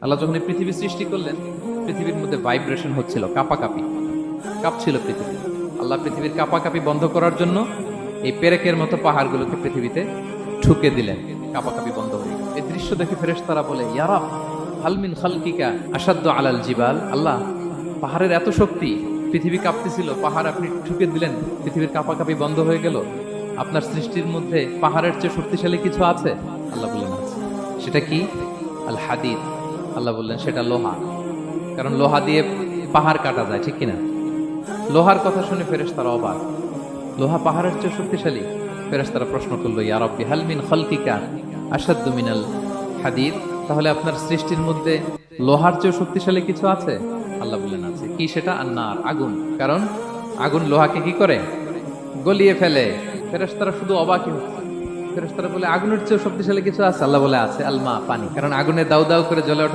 আল্লাহ যখন এই পৃথিবী সৃষ্টি করলেন, পৃথিবীর মধ্যে ভাইব্রেশন হচ্ছিল, কাঁপাকাঁপি, কাঁপছিল পৃথিবী। আল্লাহ পৃথিবীর কাঁপাকাঁপি বন্ধ করার জন্য এই পেরেকের মতো পাহাড়গুলোকে পৃথিবীতে ঠুকে দিলেন, কাঁপাকাঁপি বন্ধ হয়ে গেল। এই দৃশ্য দেখে ফেরেশতারা বলে, ইয়া রাব, হাল মিন খালকিকা আসাদ্দু আলাল জিবাল। আল্লাহ, পাহাড়ের এত শক্তি, পৃথিবী কাঁপতেছিল, পাহাড় আপনি ঠুকে দিলেন, পৃথিবীর কাঁপাকাঁপি বন্ধ হয়ে গেল। আপনার সৃষ্টির মধ্যে পাহাড়ের চেয়ে শক্তিশালী কিছু আছে? আল্লাহ বললেন আছে। সেটা কি? আল হাদিদ। আল্লাহ বললেন সেটা লোহা। কারণ লোহা দিয়ে পাহাড় কাটা যায়, ঠিক কিনা? লোহার কথা শুনে ফেরেশতারা অবাক। লোহা পাহাড়ের চেয়ে শক্তিশালী? ফেরেশতারা প্রশ্ন করলো, ইয়া রাব্বি হাল মিন খালকিকা আশাদ্দু মিনাল হাদিদ। তাহলে আপনার সৃষ্টির মধ্যে লোহার চেয়ে শক্তিশালী কিছু আছে? আল্লাহ বললেন আছে। কি সেটা? আন্নার, আগুন। কারণ আগুন লোহাকে কি করে? গলিয়ে ফেলে। ফেরেশতারা শুধু অবাকই হচ্ছে। ফেরেশতারা বলে, আগুনের চেয়ে শক্তিশালী কিছু আছে? আল্লাহ বলে আছে। আলমা, পানি। কারণ আগুনে দাউ দাউ করে জ্বলে ওঠা